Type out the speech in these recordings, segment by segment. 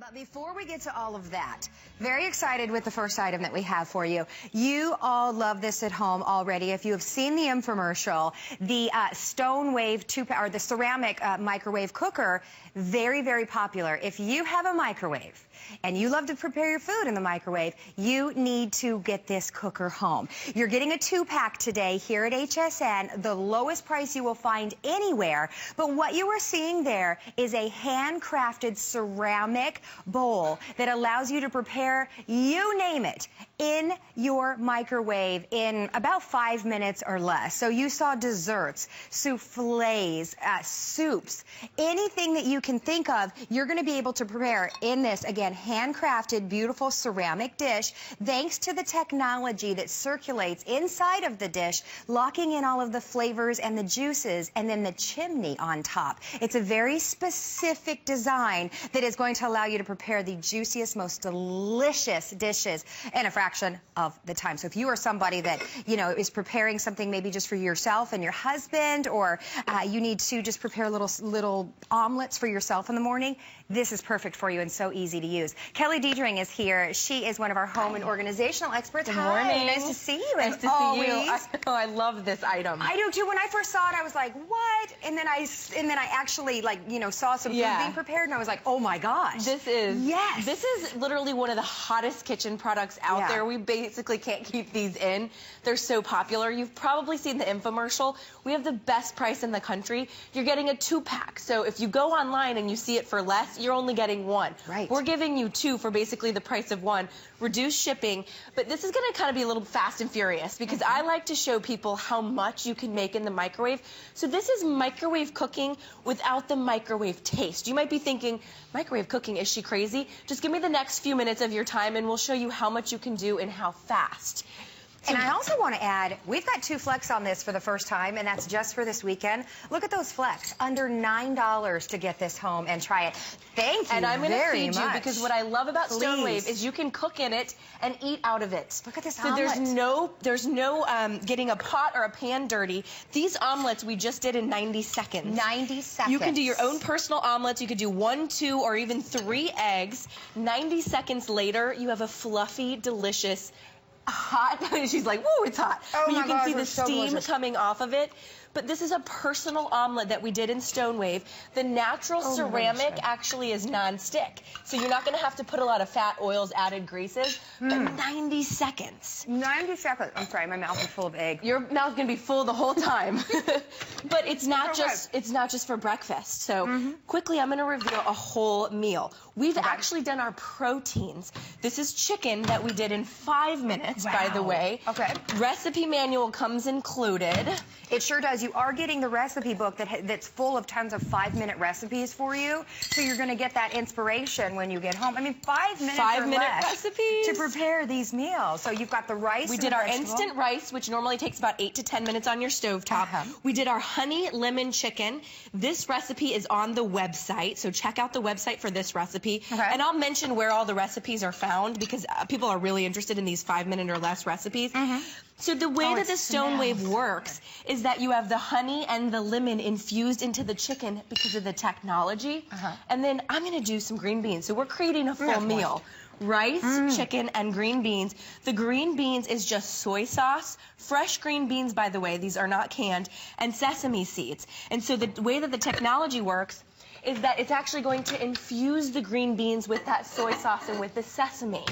But before we get to all of that, very excited with the first item that we have for you. You all love this at home already. If you have seen the infomercial, the Stone Wave or the ceramic microwave cooker, very, very popular. If you have a microwave and you love to prepare your food in the microwave, you need to get this cooker home. You're getting a 2-pack today here at HSN, the lowest price you will find anywhere. But what you are seeing there is a handcrafted ceramic bowl that allows you to prepare, you name it, in your microwave in about 5 minutes or less. So you saw desserts, soufflés, soups, anything that you can think of, you're going to be able to prepare in this, again, handcrafted, beautiful ceramic dish, thanks to the technology that circulates inside of the dish, locking in all of the flavors and the juices, and then the chimney on top. It's a very specific design that is going to allow you to prepare the juiciest, most delicious dishes in a fraction of the time. So if you are somebody that, you know, is preparing something maybe just for yourself and your husband, or you need to just prepare little omelets for yourself in the morning, this is perfect for you and so easy to use. Kelly Diedring is here. She is one of our home and organizational experts. Good morning. Nice to see you. Nice to see you. I love this item. I do too. When I first saw it, I was like, what? And then I actually, like, you know, saw some food being prepared, and I was like, oh my gosh. This is literally one of the hottest kitchen products out there. We basically can't keep these in. They're so popular. You've probably seen the infomercial. We have the best price in the country. You're getting a 2-pack. So if you go online and you see it for less, you're only getting 1. Right. We're giving you 2 for basically the price of 1. Reduced shipping. But this is going to kind of be a little fast and furious, because I like to show people how much you can make in the microwave. So this is microwave cooking without the microwave taste. You might be thinking, microwave cooking, is she crazy? Just give me the next few minutes of your time and we'll show you how much you can do and how fast. And I also want to add, we've got 2 flex on this for the first time, and that's just for this weekend. Look at those flex, under $9 to get this home and try it. Thank you. And I'm going to feed much. you, because what I love about Stone Wave is you can cook in it and eat out of it. Look at this omelet. There's no getting a pot or a pan dirty. These omelets we just did in 90 seconds. 90 seconds. You can do your own personal omelets. You could do 1, 2, or even 3 eggs. 90 seconds later, you have a fluffy, delicious, hot. She's like, woo, it's hot. Oh but you can see the so steam delicious. coming off of it. But this is a personal omelet that we did in Stone Wave. The natural ceramic actually is non-stick. So you're not going to have to put a lot of fat, oils, added greases. But 90 seconds. 90 seconds. I'm sorry, my mouth is full of egg. Your mouth's going to be full the whole time. But it's not just for breakfast. So quickly, I'm going to reveal a whole meal. We've actually done our proteins. This is chicken that we did in 5 minutes, by the way. Okay. Recipe manual comes included. It sure does. You are getting the recipe book that's full of tons of 5-minute recipes for you. So you're going to get that inspiration when you get home. I mean, 5 minutes 5-minute recipes to prepare these meals. So you've got the rice. We did our instant rice, which normally takes about 8 to 10 minutes on your stovetop. We did our honey lemon chicken. This recipe is on the website, so check out the website for this recipe. And I'll mention where all the recipes are found, because people are really interested in these 5-minute or less recipes. So the way that the Stone Wave works is that you have the honey and the lemon infused into the chicken because of the technology. And then I'm going to do some green beans. So we're creating a full meal. Rice, chicken, and green beans. The green beans is just soy sauce, fresh green beans, by the way, these are not canned, and sesame seeds. And so the way that the technology works is that it's actually going to infuse the green beans with that soy sauce and with the sesame.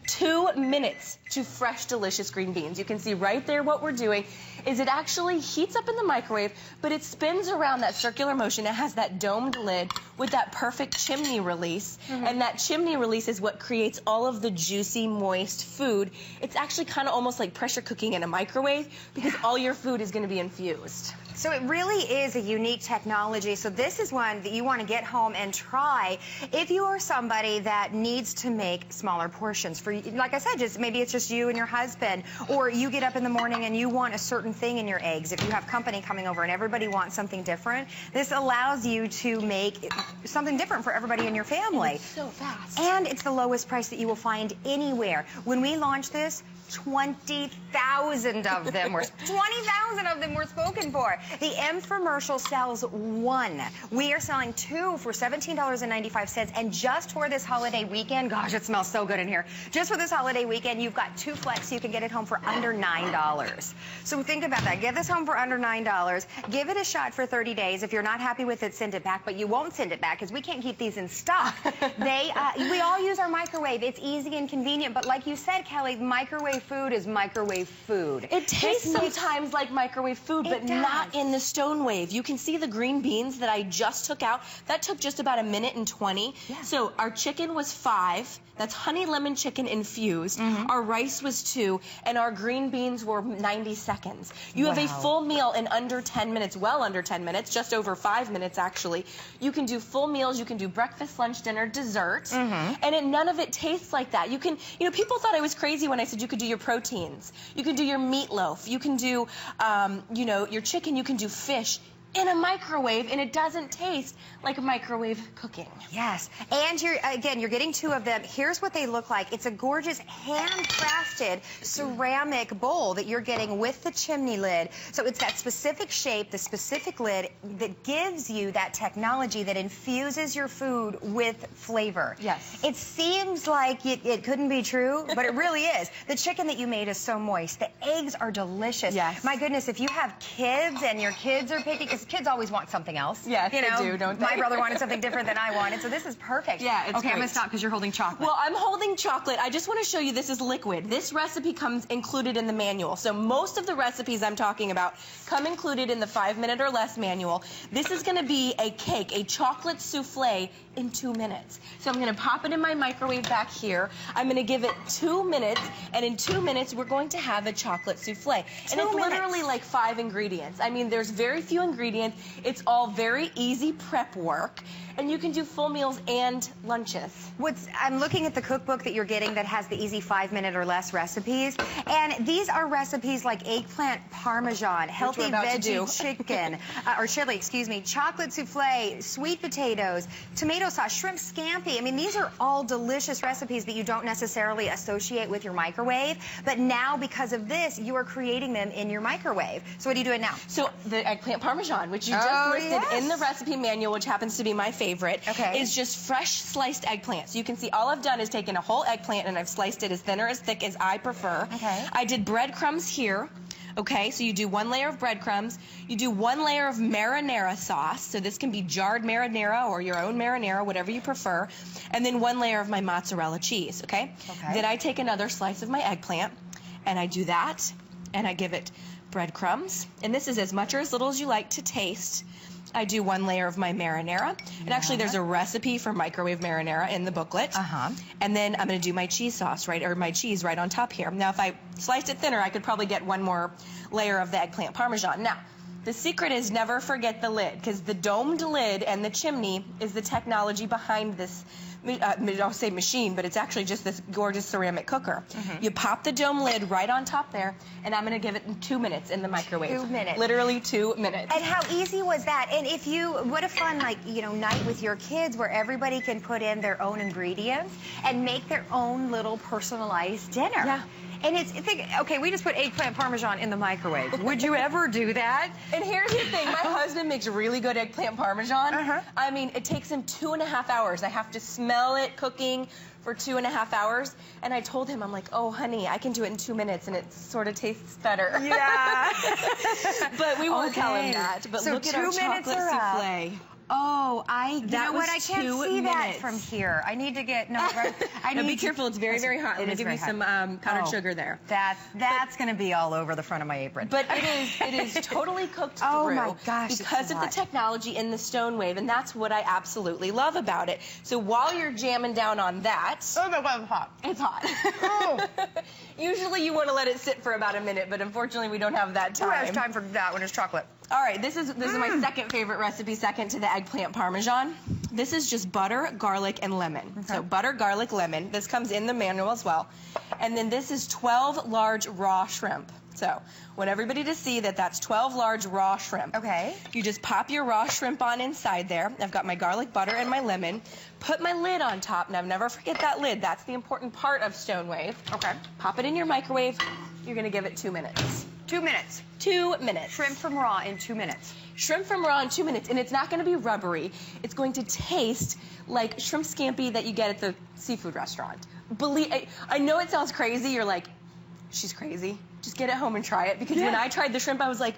2 minutes to fresh, delicious green beans. You can see right there what we're doing is it actually heats up in the microwave, but it spins around that circular motion. It has that domed lid with that perfect chimney release, and that chimney release is what creates all of the juicy, moist food. It's actually kind of almost like pressure cooking in a microwave, because all your food is going to be infused. So it really is a unique technology. So this is one that you want to get home and try if you are somebody that needs to make smaller portions. For, like I said, maybe it's just you and your husband, or you get up in the morning and you want a certain thing in your eggs. If you have company coming over and everybody wants something different, this allows you to make something different for everybody in your family. It's so fast. And it's the lowest price that you will find anywhere. When we launched this, 20,000 of them were spoken for. The infomercial sells one. We are selling two for $17.95. And just for this holiday weekend, gosh, it smells so good in here. Just for this holiday weekend, you've got 2 flex. You can get it home for under $9. So think about that. Get this home for under $9. Give it a shot for 30 days. If you're not happy with it, send it back. But you won't send it back because we can't keep these in stock. We all use our microwave. It's easy and convenient. But like you said, Kelly, microwave food is microwave food. It tastes sometimes like microwave food, but not in the Stonewave. You can see the green beans that I just took out. That took just about 1 minute and 20. Yeah. So our chicken was 5. That's honey lemon chicken infused. Our rice was 2, and our green beans were 90 seconds. You have a full meal in under 10 minutes, well under 10 minutes, just over 5 minutes actually. You can do full meals, you can do breakfast, lunch, dinner, dessert, and none of it tastes like that. You can, people thought I was crazy when I said you could do your proteins, you can do your meatloaf, you can do, your chicken, you can do fish in a microwave, and it doesn't taste like a microwave cooking. Yes, and you're getting 2 of them. Here's what they look like. It's a gorgeous handcrafted ceramic bowl that you're getting with the chimney lid. So it's that specific shape, the specific lid that gives you that technology that infuses your food with flavor. Yes. It seems like it couldn't be true, but it really is. The chicken that you made is so moist. The eggs are delicious. Yes. My goodness, if you have kids and your kids are picky, because kids always want something else. Yes, they do, don't they? My brother wanted something different than I wanted, so this is perfect. Yeah, it's okay, great. I'm going to stop because you're holding chocolate. Well, I'm holding chocolate. I just want to show you this is liquid. This recipe comes included in the manual. So most of the recipes I'm talking about come included in the 5-minute or less manual. This is going to be a cake, a chocolate souffle in 2 minutes. So I'm going to pop it in my microwave back here. I'm going to give it 2 minutes, and in 2 minutes, we're going to have a chocolate souffle. And it's literally like 5 ingredients. I mean, there's very few ingredients. It's all very easy prep work, and you can do full meals and lunches. I'm looking at the cookbook that you're getting that has the easy 5-minute or less recipes, and these are recipes like eggplant parmesan, healthy veggie chicken, or chili, excuse me, chocolate souffle, sweet potatoes, tomato sauce, shrimp scampi. I mean, these are all delicious recipes that you don't necessarily associate with your microwave, but now because of this, you are creating them in your microwave. So what are you doing now? So the eggplant parmesan, which you just listed in the recipe manual, which happens to be my favorite, is just fresh sliced eggplant. So you can see all I've done is taken a whole eggplant and I've sliced it as thin or as thick as I prefer. I did breadcrumbs here. Okay, so you do 1 layer of breadcrumbs, you do 1 layer of marinara sauce, so this can be jarred marinara or your own marinara, whatever you prefer, and then 1 layer of my mozzarella cheese, okay? Then I take another slice of my eggplant, and I do that, and I give it breadcrumbs, and this is as much or as little as you like to taste. I do 1 layer of my marinara, and actually there's a recipe for microwave marinara in the booklet. And then I'm going to do my cheese sauce, my cheese right on top here. Now, if I sliced it thinner, I could probably get 1 more layer of the eggplant parmesan. Now, the secret is never forget the lid, because the domed lid and the chimney is the technology behind this. I'll say machine, but it's actually just this gorgeous ceramic cooker. You pop the dome lid right on top there, and I'm going to give it 2 minutes in the microwave. 2 minutes. Literally 2 minutes. And how easy was that? And what a fun, night with your kids where everybody can put in their own ingredients and make their own little personalized dinner. Yeah. And okay, we just put eggplant parmesan in the microwave. Would you ever do that? And here's the thing, my husband makes really good eggplant parmesan. I mean, it takes him 2.5 hours. I have to smell it cooking for 2.5 hours. And I told him, I'm like, oh, honey, I can do it in 2 minutes, and it sort of tastes better. Yeah. But we won't tell him that. But so look at our chocolate souffle. Oh, you know what? I can't see that from here. I need to get, be careful. It's very, very hot. I'm going to give you some powdered sugar there. That's going to be all over the front of my apron. But it is totally cooked through. Oh my gosh, because of the technology in the Stonewave, and that's what I absolutely love about it. So while you're jamming down on that. Oh, no, it's hot. It's hot. Oh. Usually you want to let it sit for about 1 minute, but unfortunately we don't have that time. Who has time for that when it's chocolate? All right, this is my second favorite recipe, second to the eggplant parmesan. This is just butter, garlic, and lemon. So butter, garlic, lemon. This comes in the manual as well. And then this is 12 large raw shrimp. So I want everybody to see that that's 12 large raw shrimp. Okay. You just pop your raw shrimp on inside there. I've got my garlic butter and my lemon. Put my lid on top. Now, never forget that lid. That's the important part of Stonewave. Okay. Pop it in your microwave. You're going to give it 2 minutes. 2 minutes. 2 minutes. Shrimp from raw in 2 minutes. Shrimp from raw in 2 minutes, and it's not going to be rubbery. It's going to taste like shrimp scampi that you get at the seafood restaurant. I know it sounds crazy. You're like, she's crazy. Just get it home and try it. Because when I tried the shrimp, I was like,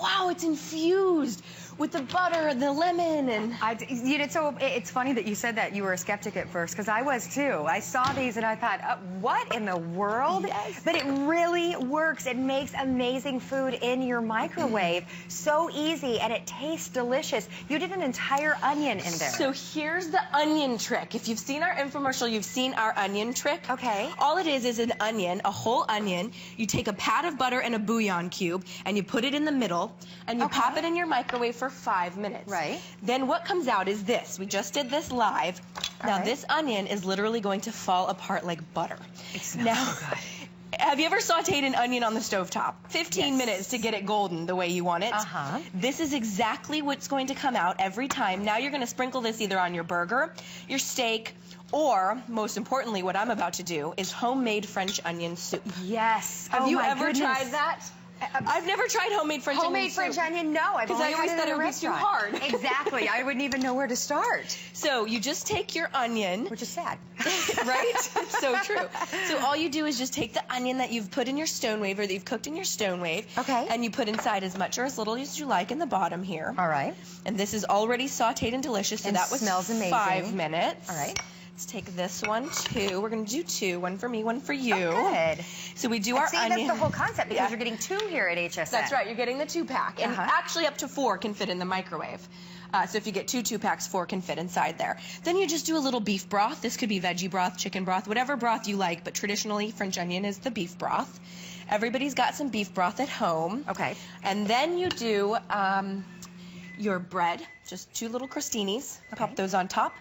wow, it's infused with the butter and the lemon. And it's funny that you said that you were a skeptic at first, because I was too. I saw these and I thought, what in the world? Yes. But it really works. It makes amazing food in your microwave. So easy, and it tastes delicious. You did an entire onion in there. So here's the onion trick. If you've seen our infomercial, you've seen our onion trick. Okay. All it is an onion, a whole onion. You take a pat of butter and a bouillon cube, and you put it in the middle, and you pop it in your microwave for 5 minutes. Right. Then what comes out is this. We just did this live. Now this onion is literally going to fall apart like butter. It smells so good. Have you ever sauteed an onion on the stovetop? 15 minutes to get it golden the way you want it. This is exactly what's going to come out every time. Now you're going to sprinkle this either on your burger, your steak, or, most importantly, what I'm about to do is homemade French onion soup. Yes. Have you ever tried that? I've never tried homemade French onion soup. Homemade French onion? No. Because I always thought it would be too hard. Exactly. I wouldn't even know where to start. So you just take your onion. Which is sad. Right? So true. So all you do is just take the onion that you've put in your stone wave, or that you've cooked in your stone wave. Okay. And you put inside as much or as little as you like in the bottom here. All right. And this is already sauteed and delicious. So that was smells amazing. 5 minutes. All right. Let's take this one, too. We're going to do 2. One for me, one for you. Oh, good. So we do our onion. That's the whole concept, because you're getting 2 here at HSN. That's right. You're getting the 2-pack. And actually up to 4 can fit in the microwave. So if you get 2 2-packs, 4 can fit inside there. Then you just do a little beef broth. This could be veggie broth, chicken broth, whatever broth you like. But traditionally, French onion is the beef broth. Everybody's got some beef broth at home. Okay. And then you do your bread, just 2 little crostinis. Pop those on top.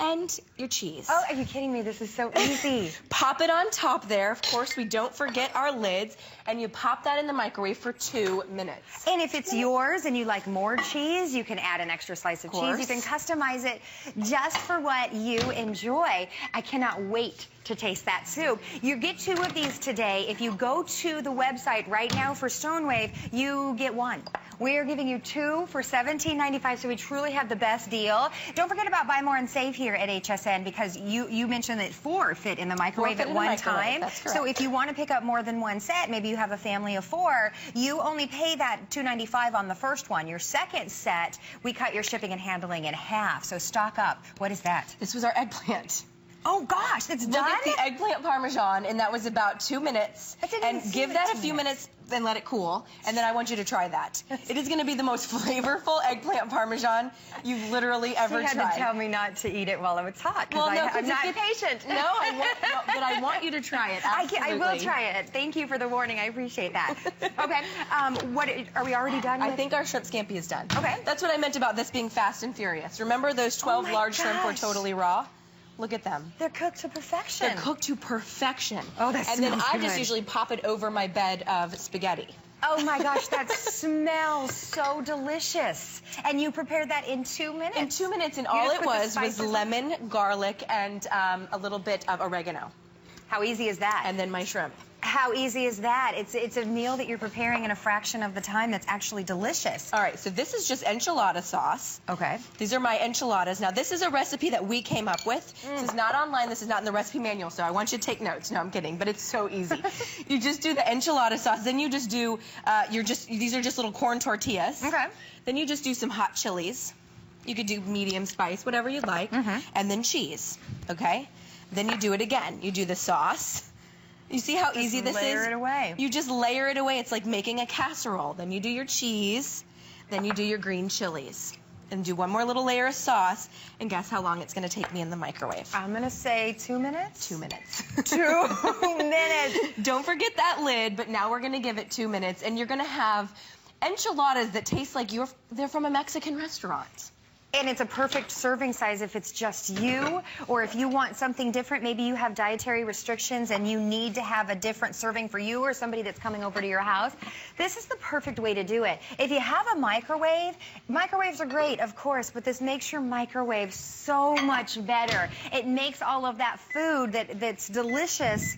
And your cheese. Oh, are you kidding me? This is so easy. Pop it on top there. Of course, we don't forget our lids. And you pop that in the microwave for 2 minutes. And if it's yours and you like more cheese, you can add an extra slice of cheese. You can customize it just for what you enjoy. I cannot wait to taste that soup. You get 2 of these today. If you go to the website right now for Stonewave, you get 1. We are giving you 2 for $17.95, so we truly have the best deal. Don't forget about Buy More and Save here at HSN, because you mentioned that 4 fit in the microwave at one time. That's correct. So if you want to pick up more than 1 set, maybe you have a family of 4, you only pay that $2.95 on the first one. Your second set, we cut your shipping and handling in half. So stock up. What is that? This was our eggplant. Oh gosh, it's done? Look at the eggplant parmesan, and that was about 2 minutes. And give that a few minutes, then let it cool, and then I want you to try that. It is going to be the most flavorful eggplant parmesan you've literally ever tried. You had to tell me not to eat it while it's hot, because I'm not patient. No, but I want you to try it. Absolutely. I will try it. Thank you for the warning. I appreciate that. Okay, what are we already done with? I think our shrimp scampi is done. Okay. That's what I meant about this being fast and furious. Remember those 12 large shrimp were totally raw? Look at them. They're cooked to perfection. They're cooked to perfection. Oh, that smells good. And then I good. just usually pop it over my bed of spaghetti. Oh my gosh, that smells so delicious. And you prepared that in 2 minutes? In 2 minutes, and all it was lemon, garlic, and a little bit of oregano. How easy is that? And then my shrimp. How easy is that? It's a meal that you're preparing in a fraction of the time that's actually delicious. All right, so this is just enchilada sauce. Okay. These are my enchiladas. Now, this is a recipe that we came up with. This is not online. This is not in the recipe manual, so I want you to take notes. No, I'm kidding, but it's so easy. You just do the enchilada sauce. Then you just do, these are just little corn tortillas. Okay. Then you just do some hot chilies. You could do medium spice, whatever you like. And then cheese, okay? Then you do it again. You do the sauce. You see how easy this is? Layer it away. You just layer it away. It's like making a casserole. Then you do your cheese. Then you do your green chilies. And do one more little layer of sauce. And guess how long it's going to take me in the microwave? I'm going to say 2 minutes. 2 minutes. 2 minutes. Don't forget that lid, but now we're going to give it 2 minutes. And you're going to have enchiladas that taste like they're from a Mexican restaurant. And it's a perfect serving size if it's just you, or if you want something different. Maybe you have dietary restrictions and you need to have a different serving for you or somebody that's coming over to your house. This is the perfect way to do it. If you have a microwave, microwaves are great, of course, but this makes your microwave so much better. It makes all of that food that's delicious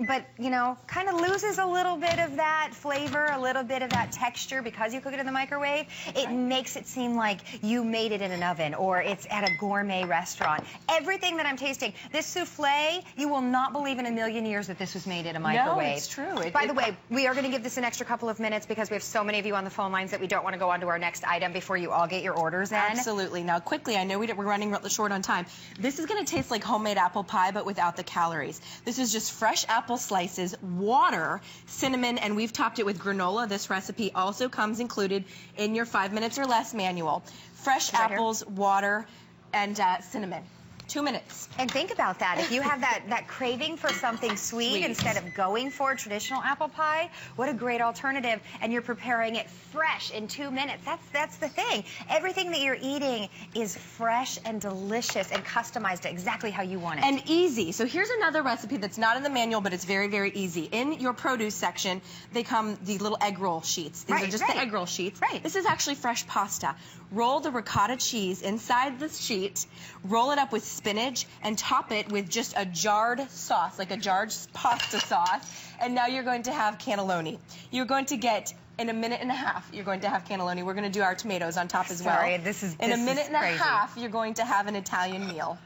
but, you know, kind of loses a little bit of that flavor, a little bit of that texture because you cook it in the microwave. It makes it seem like you made it in an oven or it's at a gourmet restaurant. Everything that I'm tasting, this souffle, you will not believe in a million years that this was made in a microwave. No, it's true. By the way, we are going to give this an extra couple of minutes because we have so many of you on the phone lines that we don't want to go on to our next item before you all get your orders in. Absolutely. Now, quickly, I know we're running short on time. This is going to taste like homemade apple pie, but without the calories. This is just fresh apple slices, water, cinnamon, and we've topped it with granola. This recipe also comes included in your 5 minutes or less manual. Fresh apples, water, and cinnamon. 2 minutes. And think about that. If you have that craving for something sweet instead of going for traditional apple pie, what a great alternative. And you're preparing it fresh in 2 minutes. That's the thing. Everything that you're eating is fresh and delicious and customized to exactly how you want it. And easy. So here's another recipe that's not in the manual, but it's very, very easy. In your produce section, they come the little egg roll sheets. These are just the egg roll sheets. This is actually fresh pasta. Roll the ricotta cheese inside the sheet, roll it up with spinach, and top it with just a jarred sauce, like a jarred pasta sauce. And now you're going to have cannelloni. You're going to get, in a minute and a half, you're going to have cannelloni. We're going to do our tomatoes on top as well. In a minute and a half, you're going to have an Italian meal.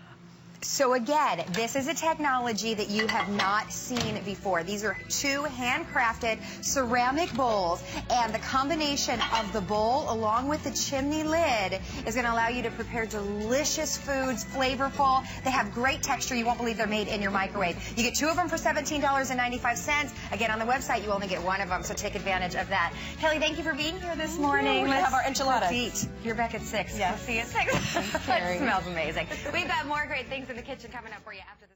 So again, this is a technology that you have not seen before. These are 2 handcrafted ceramic bowls, and the combination of the bowl along with the chimney lid is going to allow you to prepare delicious foods, flavorful. They have great texture. You won't believe they're made in your microwave. You get 2 of them for $17.95. Again, on the website, you only get 1 of them, so take advantage of that. Kelly, thank you for being here this morning. We're going to have our enchiladas. Let's eat. You're back at 6. Yes. We'll see you at 6. It smells amazing. We've got more great things in the kitchen coming up for you after this.